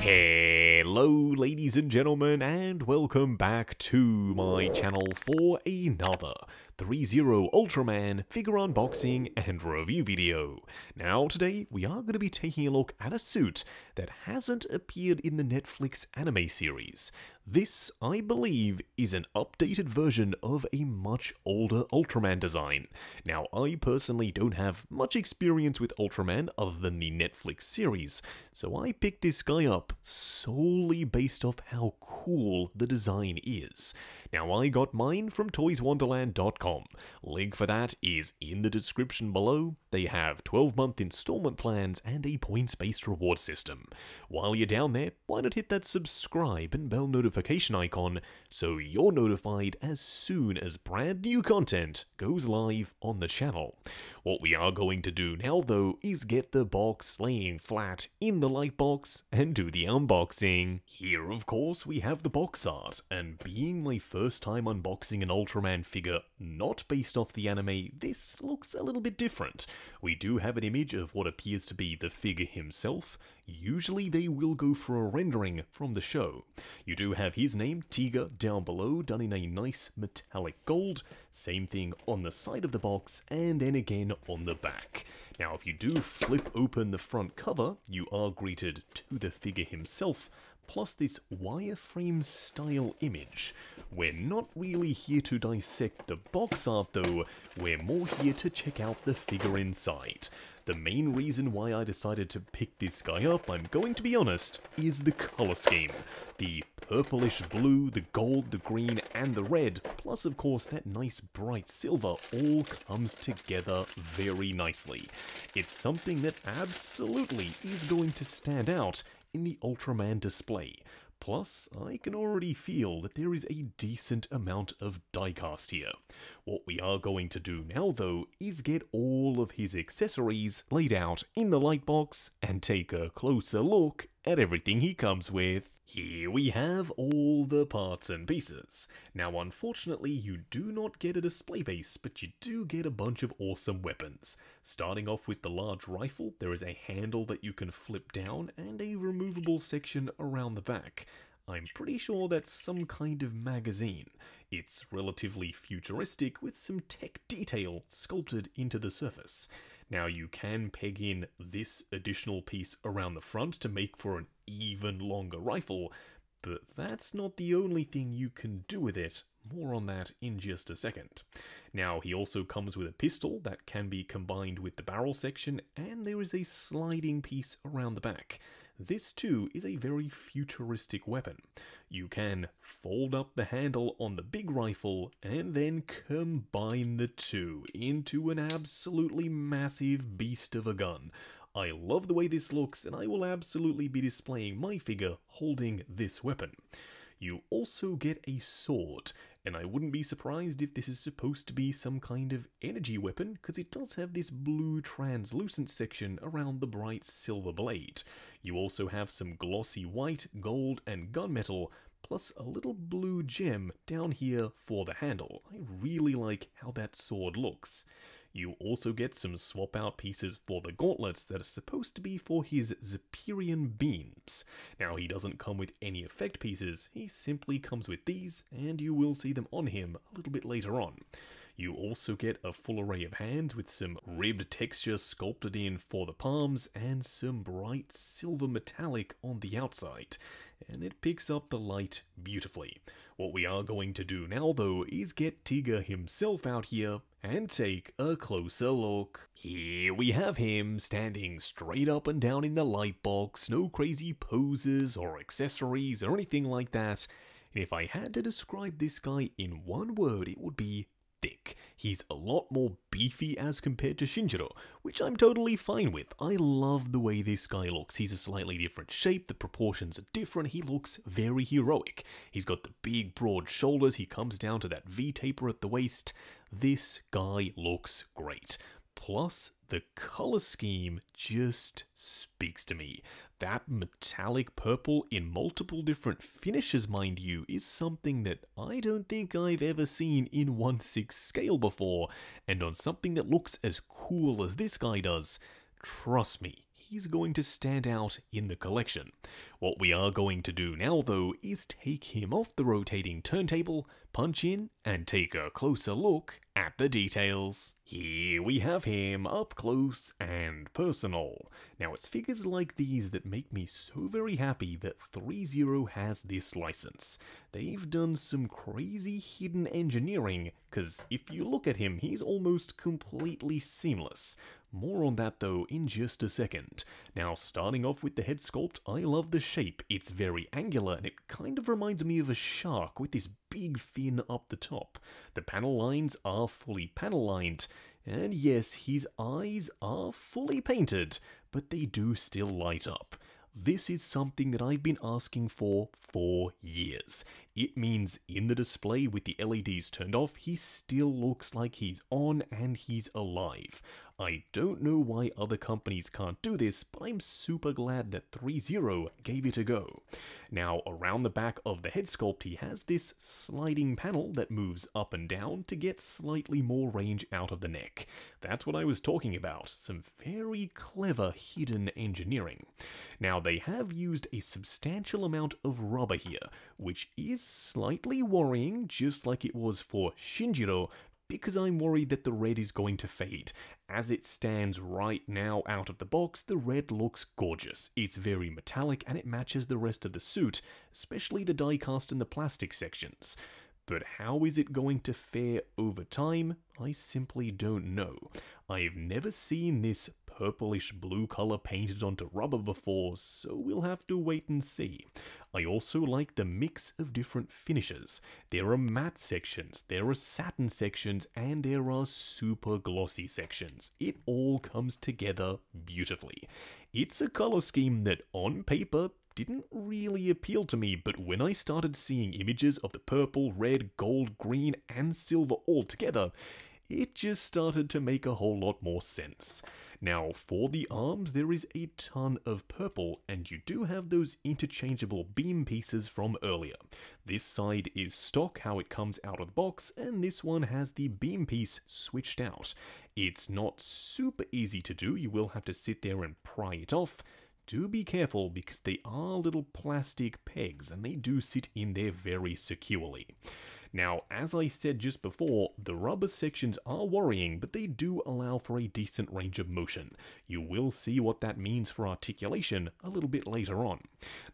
Hello ladies and gentlemen, and welcome back to my channel for another Threezero Ultraman figure unboxing and review video. Now today we are going to be taking a look at a suit that hasn't appeared in the Netflix anime series. This, I believe, is an updated version of a much older Ultraman design. Now, I personally don't have much experience with Ultraman other than the Netflix series, so I picked this guy up solely based off how cool the design is. Now, I got mine from toyswonderland.com. Link for that is in the description below. They have 12-month installment plans and a points-based reward system. While you're down there, why not hit that subscribe and bell notification icon so you're notified as soon as brand new content goes live on the channel. What we are going to do now though is get the box laying flat in the light box and do the unboxing. Here of course we have the box art, and being my first time unboxing an Ultraman figure not based off the anime, this looks a little bit different. We do have an image of what appears to be the figure himself. Usually they will go for a rendering from the show. You do have his name, Tiga, down below, done in a nice metallic gold. Same thing on the side of the box, and then again on the back. Now if you do flip open the front cover, you are greeted to the figure himself, plus this wireframe style image. We're not really here to dissect the box art though, we're more here to check out the figure inside. The main reason why I decided to pick this guy up, I'm going to be honest, is the color scheme. The purplish blue, the gold, the green, and the red, plus of course that nice bright silver, all comes together very nicely. It's something that absolutely is going to stand out in the Ultraman display. Plus, I can already feel that there is a decent amount of diecast here. What we are going to do now though is get all of his accessories laid out in the light box and take a closer look at everything he comes with. Here we have all the parts and pieces. Now unfortunately you do not get a display base, but you do get a bunch of awesome weapons. Starting off with the large rifle, there is a handle that you can flip down and a removable section around the back. I'm pretty sure that's some kind of magazine. It's relatively futuristic with some tech detail sculpted into the surface. Now you can peg in this additional piece around the front to make for an even longer rifle, but that's not the only thing you can do with it. More on that in just a second. Now he also comes with a pistol that can be combined with the barrel section, and there is a sliding piece around the back. This too is a very futuristic weapon. You can fold up the handle on the big rifle and then combine the two into an absolutely massive beast of a gun. I love the way this looks, and I will absolutely be displaying my figure holding this weapon. You also get a sword, and I wouldn't be surprised if this is supposed to be some kind of energy weapon, because it does have this blue translucent section around the bright silver blade. You also have some glossy white, gold, and gunmetal, plus a little blue gem down here for the handle. I really like how that sword looks. You also get some swap out pieces for the gauntlets that are supposed to be for his Zephyrian beams. Now he doesn't come with any effect pieces, he simply comes with these, and you will see them on him a little bit later on. You also get a full array of hands with some ribbed texture sculpted in for the palms and some bright silver metallic on the outside, and it picks up the light beautifully. What we are going to do now though is get Tiga himself out here and take a closer look. Here we have him standing straight up and down in the light box, no crazy poses or accessories or anything like that. And if I had to describe this guy in one word, it would be thick. He's a lot more beefy as compared to Shinjiro, which I'm totally fine with. I love the way this guy looks. He's a slightly different shape, the proportions are different, he looks very heroic. He's got the big broad shoulders, he comes down to that V-taper at the waist. This guy looks great. Plus, the color scheme just speaks to me. That metallic purple in multiple different finishes, mind you, is something that I don't think I've ever seen in 1/6 scale before, and on something that looks as cool as this guy does, trust me, he he's going to stand out in the collection. What we are going to do now though is take him off the rotating turntable, punch in, and take a closer look at the details. Here we have him up close and personal. Now it's figures like these that make me so very happy that Threezero has this license. They've done some crazy hidden engineering, cause if you look at him, he's almost completely seamless. More on that though in just a second. Now starting off with the head sculpt, I love the shape. It's very angular and it kind of reminds me of a shark with this big fin up the top. The panel lines are fully panel lined, and yes, his eyes are fully painted, but they do still light up. This is something that I've been asking for years. It means in the display with the LEDs turned off, he still looks like he's on and he's alive. I don't know why other companies can't do this, but I'm super glad that Threezero gave it a go. Now, around the back of the head sculpt, he has this sliding panel that moves up and down to get slightly more range out of the neck. That's what I was talking about, some very clever hidden engineering. Now, they have used a substantial amount of rubber here, which is slightly worrying, just like it was for Shinjiro, because I'm worried that the red is going to fade. As it stands right now out of the box, the red looks gorgeous. It's very metallic and it matches the rest of the suit, especially the die-cast and the plastic sections. But how is it going to fare over time? I simply don't know. I've never seen this purplish blue color painted onto rubber before, so we'll have to wait and see. I also like the mix of different finishes. There are matte sections, there are satin sections, and there are super glossy sections. It all comes together beautifully. It's a color scheme that on paper didn't really appeal to me, but when I started seeing images of the purple, red, gold, green, and silver all together, it just started to make a whole lot more sense. Now, for the arms, there is a ton of purple, and you do have those interchangeable beam pieces from earlier. This side is stock, how it comes out of the box, and this one has the beam piece switched out. It's not super easy to do, you will have to sit there and pry it off. Do be careful because they are little plastic pegs and they do sit in there very securely. Now, as I said just before, the rubber sections are worrying, but they do allow for a decent range of motion. You will see what that means for articulation a little bit later on.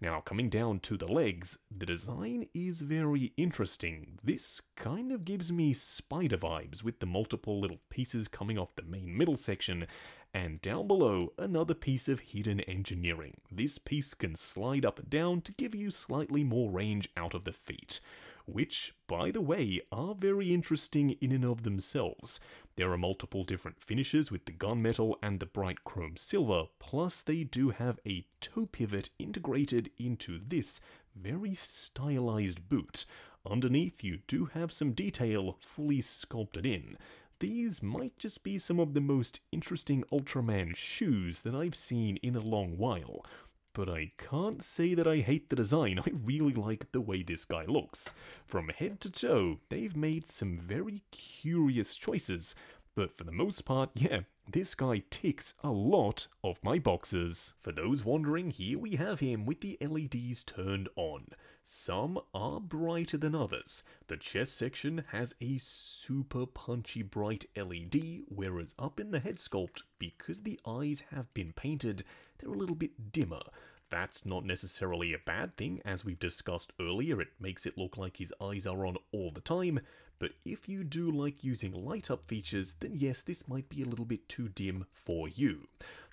Now, coming down to the legs, the design is very interesting. This kind of gives me spider vibes with the multiple little pieces coming off the main middle section, and down below, another piece of hidden engineering. This piece can slide up and down to give you slightly more range out of the feet, which, by the way, are very interesting in and of themselves. There are multiple different finishes with the gunmetal and the bright chrome silver, plus they do have a toe pivot integrated into this very stylized boot. Underneath, you do have some detail fully sculpted in. These might just be some of the most interesting Ultraman shoes that I've seen in a long while. But I can't say that I hate the design, I really like the way this guy looks. From head to toe, they've made some very curious choices, but for the most part, yeah, this guy ticks a lot of my boxes. For those wondering, here we have him with the LEDs turned on. Some are brighter than others. The chest section has a super punchy bright LED, whereas up in the head sculpt, because the eyes have been painted, they're a little bit dimmer. That's not necessarily a bad thing, as we've discussed earlier, it makes it look like his eyes are on all the time, but if you do like using light-up features, then yes, this might be a little bit too dim for you.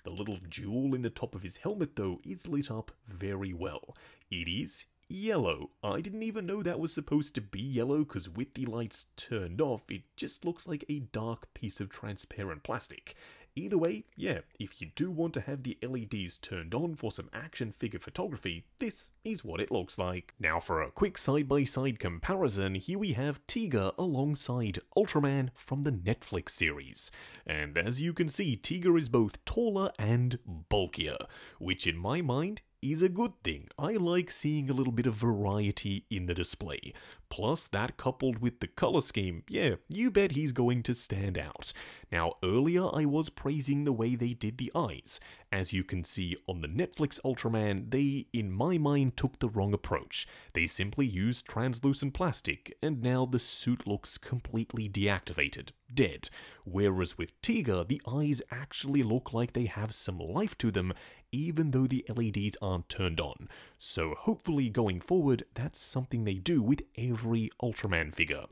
The little jewel in the top of his helmet, though, is lit up very well. It is yellow. I didn't even know that was supposed to be yellow, because with the lights turned off, it just looks like a dark piece of transparent plastic. Either way, yeah, if you do want to have the LEDs turned on for some action figure photography, this is what it looks like. Now for a quick side-by-side comparison, here we have Tiga alongside Ultraman from the Netflix series. And as you can see, Tiga is both taller and bulkier, which in my mind is a good thing. I like seeing a little bit of variety in the display. Plus, that coupled with the color scheme, yeah, you bet he's going to stand out. Now, earlier I was praising the way they did the eyes. As you can see on the Netflix Ultraman, they, in my mind, took the wrong approach. They simply used translucent plastic, and now the suit looks completely deactivated, dead. Whereas with Tiga, the eyes actually look like they have some life to them, even though the LEDs aren't turned on. So hopefully going forward, that's something they do with every Ultraman figure.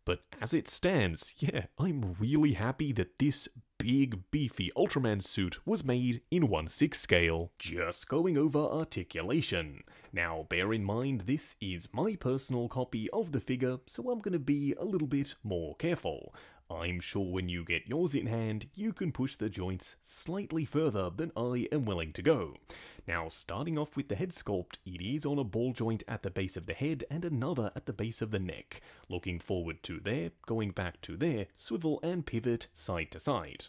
But as it stands, yeah, I'm really happy that this big, beefy Ultraman suit was made in 1/6 scale. Just going over articulation. Now, bear in mind, this is my personal copy of the figure, so I'm gonna be a little bit more careful. I'm sure when you get yours in hand, you can push the joints slightly further than I am willing to go. Now, starting off with the head sculpt, it is on a ball joint at the base of the head and another at the base of the neck. Looking forward to there, going back to there, swivel and pivot side to side.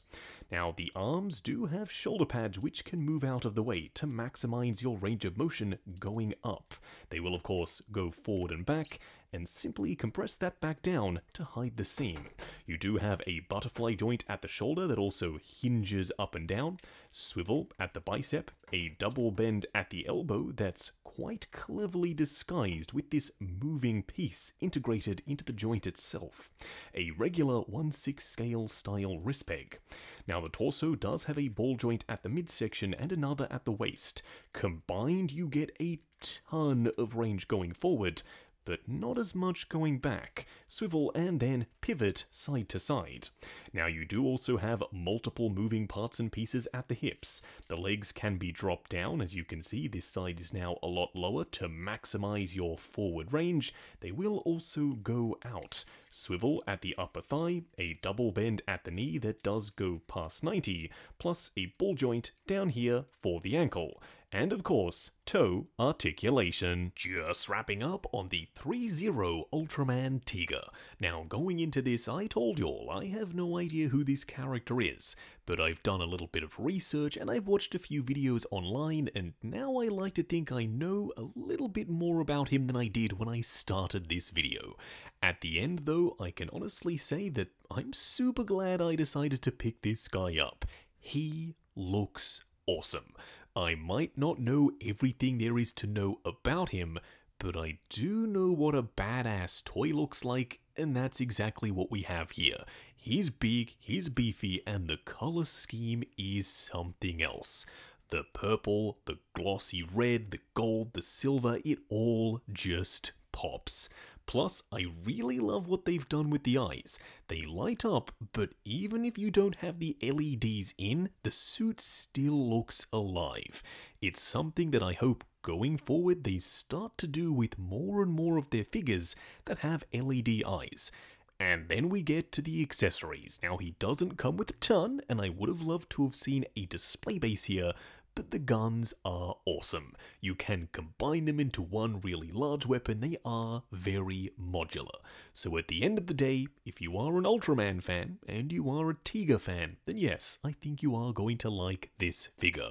Now, the arms do have shoulder pads which can move out of the way to maximize your range of motion going up. They will of course go forward and back, and simply compress that back down to hide the seam. You do have a butterfly joint at the shoulder that also hinges up and down, swivel at the bicep, a double bend at the elbow that's quite cleverly disguised with this moving piece integrated into the joint itself, a regular 1/6 scale style wrist peg. Now the torso does have a ball joint at the midsection and another at the waist. Combined you get a ton of range going forward, but not as much going back. Swivel and then pivot side to side. Now you do also have multiple moving parts and pieces at the hips. The legs can be dropped down, as you can see this side is now a lot lower to maximize your forward range. They will also go out. Swivel at the upper thigh, a double bend at the knee that does go past 90, plus a ball joint down here for the ankle. And of course, toe articulation. Just wrapping up on the Threezero Ultraman Tiga. Now going into this, I told y'all I have no idea who this character is, but I've done a little bit of research and I've watched a few videos online, and now I like to think I know a little bit more about him than I did when I started this video. At the end though, I can honestly say that I'm super glad I decided to pick this guy up. He looks awesome. I might not know everything there is to know about him, but I do know what a badass toy looks like, and that's exactly what we have here. He's big, he's beefy, and the color scheme is something else. The purple, the glossy red, the gold, the silver, it all just pops. Plus, I really love what they've done with the eyes. They light up, but even if you don't have the LEDs in, the suit still looks alive. It's something that I hope going forward they start to do with more and more of their figures that have LED eyes. And then we get to the accessories. Now, he doesn't come with a ton, and I would have loved to have seen a display base here, but the guns are awesome. You can combine them into one really large weapon. They are very modular. So at the end of the day, if you are an Ultraman fan and you are a Tiga fan, then yes, I think you are going to like this figure.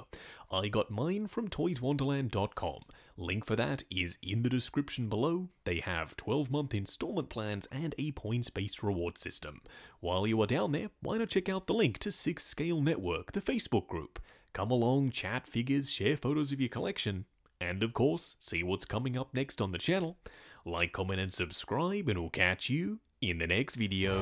I got mine from toyswonderland.com. Link for that is in the description below. They have 12-month installment plans and a points-based reward system. While you are down there, why not check out the link to 6 Scale Network, the Facebook group. Come along, chat figures, share photos of your collection, and of course, see what's coming up next on the channel. Like, comment, and subscribe, and we'll catch you in the next video.